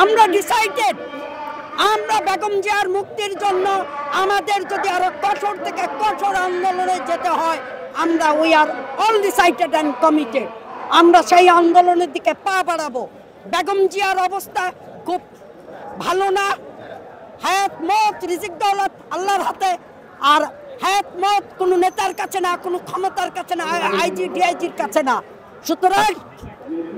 আমরা ডিসাইডেড, আমরা বেগম জিয়ার মুক্তির জন্য আমাদের যদি আরো কঠোর থেকে কঠোর আন্দোলনে যেতে হয়, আমরা we are all decided and committed. আমরা সেই আন্দোলনের দিকে পা বাড়াবো। বেগম জিয়ার অবস্থা খুব ভালো না। হায়াত মত রিজিক দৌলত আল্লাহর হাতে, আর হায়াত মত কোনো নেতার কাছে না, কোনো ক্ষমতার কাছে না, আইজি ডিআইজির কাছে না। সুতরাং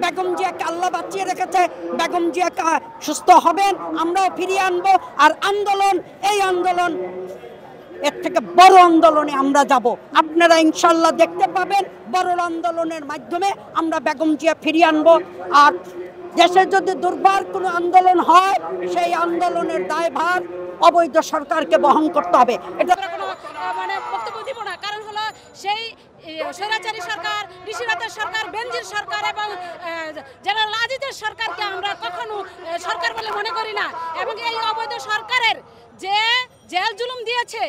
বেগম জিয়াকে আল্লাহ বাঁচিয়ে রেখেছে, বেগম জিয়াকে সুস্থ হবেন, আমরাও ফিরিয়ে আনবো। আর আন্দোলন, এই আন্দোলন এর থেকে বড় আন্দোলনে আমরা যাব। আপনারা ইনশাল্লাহ দেখতে পাবেন বড় আন্দোলনের মাধ্যমে আমরা বেগম জিয়া ফিরিয়ে আনবো। আর দেশে যদি দুর্বার কোনো আন্দোলন হয়, সেই আন্দোলনের দায়ভার অবৈধ সরকারকে বহন করতে হবে। এটা কোনো মানে বক্তব্য দিব না, কারণ হলো সেই স্বৈরাচারী সরকার, ঋষিরাতের সরকার, বেনজির সরকার এবং জেনারেল আজিজের সরকারকে আমরা কখনো সরকার বলে মনে করি না। এবং এই অবৈধ সরকারের যে জেল জুলুম দিয়েছে,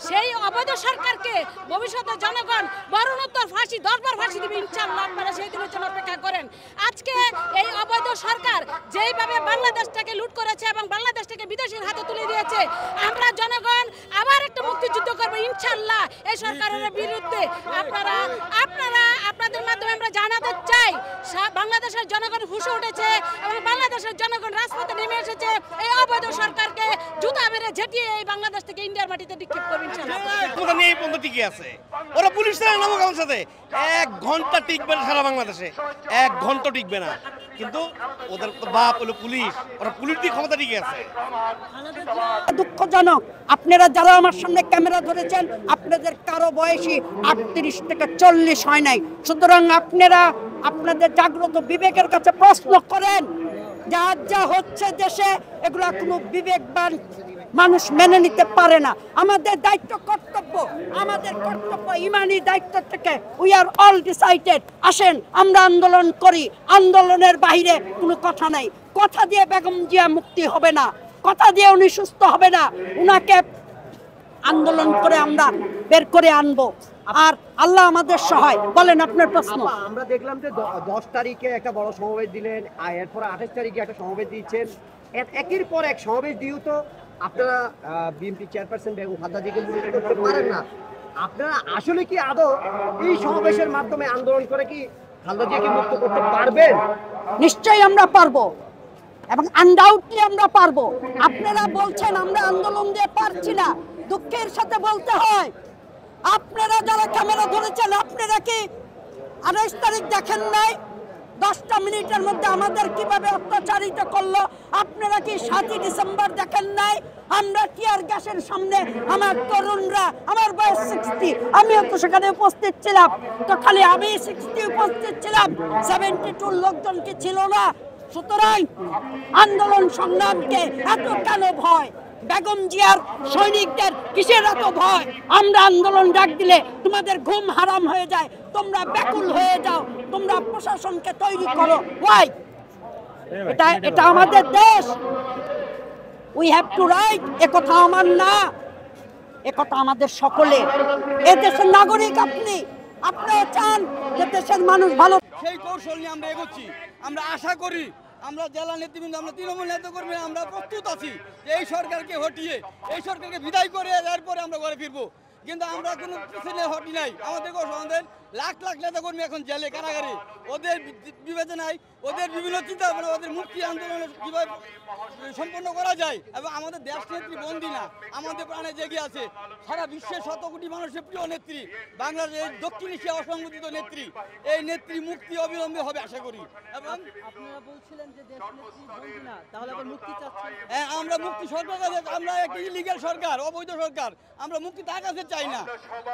সেই অবৈধ সরকারকে ভবিষ্যতে জনগণ মরণোত্তর ফাঁসি 10বার ফাঁসি দিবে ইনশাআল্লাহ। আপনারা সেই দিনের জন্য অপেক্ষা করেন। আজকে এই অবৈধ সরকার যেইভাবে বাংলাদেশটাকে লুট করেছে এবং বাংলাদেশটাকে বিদেশির হাতে তুলে দিয়েছে, আমরা জনগণ আবার একটা মুক্তিযুদ্ধ করবো ইনশাআল্লাহ এই সরকারের বিরুদ্ধে। আপনাদের মাধ্যমে আমরা জানাতে চাই, বাংলাদেশের জনগণ ফুঁসে উঠেছে এবং বাংলাদেশের জনগণ রাজপথে নেমে এসেছে। এই অবৈধ সরকারকে জুতা মেরে ঝেঁটিয়ে এই বাংলাদেশ থেকে ইন্ডিয়ার মাটিতে নিক্ষেপ করবে ইনশাআল্লাহ। এই পর্যন্ত টিকে আছে, ওরা পুলিশ নামক আমার সাথে 1 ঘন্টা টিকবে না সারা বাংলাদেশে, 1 ঘন্টা টিকবে না। কিন্তু ওদের বাপ হলো পুলিশ, ওরা পুলিশ দিয়ে ক্ষমতা টিকে আছে। দুঃখজনক, আপনারা যারা আমার সামনে ক্যামেরা ধরেছেন, আপনাদের কারো বয়সী 38 থেকে 40 হয় নাই। সুতরাং আপনারা আপনাদের জাগ্রত বিবেকের কাছে প্রশ্ন করেন, যা হচ্ছে দেশে, এগুলা কোনো বিবেকবান মানুষ মেনে নিতে পারে না। আমাদের দায়িত্ব, কর্তব্য, আমাদের কর্তব্য ইমানি দায়িত্ব থেকে উই আর অল ডিসাইডেড। আসেন আমরা আন্দোলন করি, আন্দোলনের বাইরে কোনো কথা নাই। কথা দিয়ে বেগম জিয়া মুক্তি হবে না, কথা দিয়ে উনি সুস্থ হবে না, উনাকে আন্দোলন করে আমরা বের করে আনবো। আর আল্লাহ আমাদের সহায়। বলেন আপনার প্রশ্ন। আমরা দেখলাম যে 10 তারিখে একটা বড় সমাবেশ দিলেন, এরপর 28 তারিখে একটা সমাবেশ দিচ্ছেন, একের পর এক সমাবেশ দিয়েও তো আপনারা বিএনপি চেয়ারপারসন বেগম খালেদা জিয়াকে মুক্ত করতে পারেন না। আপনারা আসলে কি আদৌ এই সমাবেশের মাধ্যমে আন্দোলন করে কি খালেদা জিয়াকে মুক্ত করতে পারবেন? নিশ্চয়ই আমরা পারবো, এবং আনডাউটলি আমরা পারবো। আপনারা বলছেন আমরা আন্দোলন দিয়ে পারছি না, দুঃখের সাথে বলতে হয়, আপনারা যারা ক্যামেরা ধরেছেন, আপনারা কি 28 তারিখ দেখেন নাই? 10টা মিনিটের মধ্যে আমাদের কিভাবে অত্যাচারিত করলো? আপনারা কি 7ই ডিসেম্বর দেখেন নাই? আমরা টিয়ার গ্যাসের সামনে, আমার তরুণরা, আমার বয়স 60, আমিও তো সেখানে উপস্থিত ছিলাম। তো খালি আমি 60 উপস্থিত ছিলাম, 72 লোকজন কি ছিল না? সুতরাং আন্দোলন সংগ্রামকে এত কেন ভয়? বেগম জিয়ার সৈনিকদের কিসের এত ভয়? আমরা আন্দোলন ডাক দিলে তোমাদের ঘুম হারাম হয়ে যায়, তোমরা ব্যাকুল হয়ে যাও, তোমরা প্রশাসনকে তৈরি করো। ওয়াই? এটা আমাদের দেশ, উই হ্যাভ টু রাইট। একথা আমার না, একথা আমাদের সকলের। এ দেশের নাগরিক আপনি, আপনারা চান যে দেশের মানুষ ভালো। সেই কৌশল নিয়ে আমরা এগোচ্ছি। আমরা আশা করি আমরা জেলা নেতৃবৃন্দ, আমরা তৃণমূল নেতাকর্মী, আমরা প্রস্তুত আছি যে এই সরকারকে হটিয়ে, এই সরকারকে বিদায় করে এরপরে আমরা ঘরে ফিরবো। কিন্তু আমরা কোনো পিছনে হটি নাই। আমাদের লাখ লাখ নেতাকর্মী এখন জেলে, কারাগারে। ওদের বিবেচনায়, ওদের বিভিন্ন চিন্তা ভাবনা, ওদের মুক্তি আন্দোলন কীভাবে সম্পন্ন করা যায়। এবং আমাদের দেশ নেত্রী বন্দী না, আমাদের প্রাণে জেগে আছে। সারা বিশ্বের 100 কোটি মানুষের প্রিয় নেত্রী, বাংলাদেশ দক্ষিণ এশিয়া অসংগঠিত নেত্রী। এই নেত্রী মুক্তি অবিলম্বে হবে আশা করি। এবং আপনারা বলছিলেন যে দেশ নেত্রী বন্দী না, তাহলে আবার মুক্তি চাচ্ছেন? হ্যাঁ, আমরা মুক্তি সরকার, আমরা একটা ইলিগাল সরকার, অবৈধ সরকার, আমরা মুক্তি তার কাছে চাই না।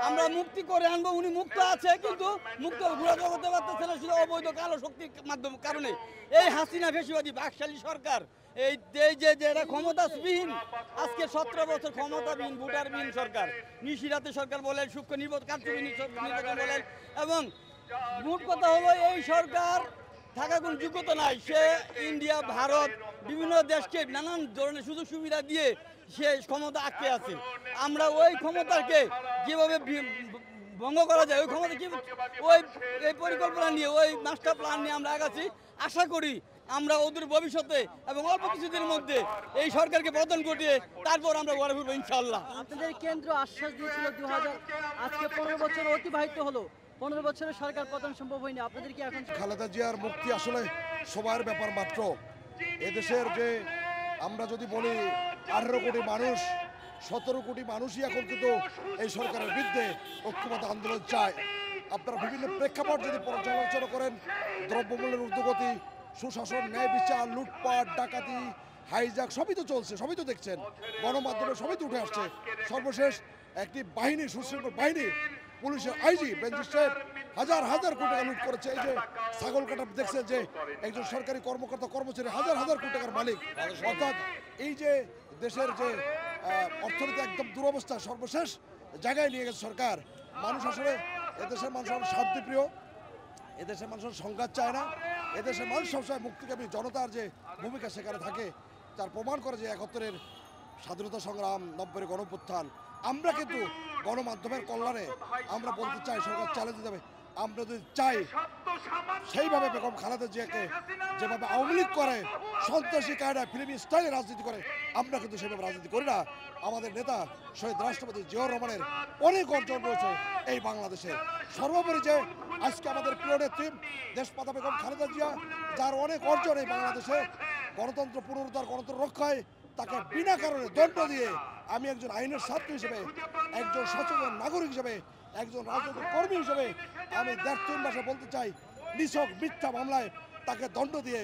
আমরা মুক্তি করে আনবো। উনি মুক্ত আছে, কিন্তু মুক্ত ঘোরাঘুরি করতে পারতেছে না শুধু অবৈধ কালো শক্তির মাধ্যমে কারণে। এই হাসিনা ফেসিবাদী বাকশালী সরকার, এই যে এরা ক্ষমতাবিহীন, আজকে 17 বছর ক্ষমতাবিহীন, ভোটারবিহীন সরকার, নিশিরাতে সরকার বলেন, সূক্ষ্ম নির্বাচন বলেন। এবং মোট কথা হলো এই সরকার থাকার কোনো যোগ্যতা নাই। সে ইন্ডিয়া, ভারত, বিভিন্ন দেশকে নানান ধরনের সুযোগ সুবিধা দিয়ে সে ক্ষমতা আটকে আছে। আমরা ওই ক্ষমতাকে যেভাবে ভঙ্গ করা যায়, ওই ক্ষমতা কি, ওই এই পরিকল্পনা নিয়ে, ওই মাস্টার প্ল্যান নিয়ে আমরা আগাচ্ছি। আশা করি আমরা অদূর ভবিষ্যতে এবং অল্প কিছুদিনের মধ্যে এই সরকারকে পতন ঘটিয়ে তারপর আমরা গড়ে ফিরবো ইনশাআল্লাহ। আপনাদের কেন্দ্র আশ্বাস দিয়েছিল 2000, আজকে 15 বছর অতিবাহিত হলো, 15 বছরের সরকার পতন সম্ভব হয়নি, আপনাদের কি এখন খালেদা জিয়ার মুক্তি আসলে সময়ের ব্যাপার মাত্র। এদেশের যে আমরা যদি বলি 18 কোটি মানুষ, 17 কোটি মানুষই এখন কিন্তু এই সরকারের বিরুদ্ধে ঐক্যবদ্ধ আন্দোলন চায়। আপনারা বিভিন্ন প্রেক্ষাপট যদি পর্যালোচনা করেন, দ্রব্যমূল্যের ঊর্ধ্বগতি, সুশাসন, ন্যায় বিচার, লুটপাট, ডাকাতি, হাইজ্যাক সবই তো চলছে, সবই তো দেখছেন, গণমাধ্যমে সবই তো উঠে আসছে। সর্বশেষ একটি বাহিনী, সুশৃঙ্খল বাহিনী, পুলিশের আইজি বেনজির সাহেব হাজার হাজার কোটি টাকা লুট করেছে। এই যে ছাগল কাটা দেখছেন যে একজন সরকারি কর্মকর্তা কর্মচারী হাজার হাজার কোটি টাকার মালিক। অর্থাৎ এই যে দেশের যে অর্থনীতি একদম দুরবস্থা, সর্বশেষ জায়গায় নিয়ে গেছে সরকার। মানুষ আসলে এদেশের মানুষ শান্তিপ্রিয়, এদেশের মানুষ সংঘাত চায় না, এদেশের মানুষ সবসময় মুক্তিকামী জনতার যে ভূমিকা সেখানে থাকে, তার প্রমাণ করে যে 71-এর স্বাধীনতা সংগ্রাম, 90-এর গণঅভ্যুত্থান। আমরা কিন্তু গণমাধ্যমের কল্যাণে আমরা বলতে চাই সরকার চ্যালেঞ্জ দেবে। আমরা যদি চাই সেইভাবে বেগম খালেদা জিয়াকে যেভাবে আওয়ামী লীগ করে, সন্ত্রাসী কায়দায় ফিল্মি স্টাইলে রাজনীতি করে, আমরা কিন্তু সেভাবে রাজনীতি করি না। আমাদের নেতা শহীদ রাষ্ট্রপতি জিয়াউর রহমানের অনেক অর্জন রয়েছে এই বাংলাদেশে। সর্বোপরি যে আজকে আমাদের প্রিয় নেত্রী দেশমাতা বেগম খালেদা জিয়া, যার অনেক অর্জন এই বাংলাদেশে গণতন্ত্র পুনরুদ্ধার, গণতন্ত্র রক্ষায়, তাকে বিনা কারণে দণ্ড দিয়ে আমি একজন আইনের ছাত্র হিসেবে, একজন সচেতন নাগরিক হিসেবে, একজন রাজনৈতিক কর্মী হিসেবে আমি 1.5-3 মাসে বলতে চাই, নিছক মিথ্যা মামলায় তাকে দণ্ড দিয়ে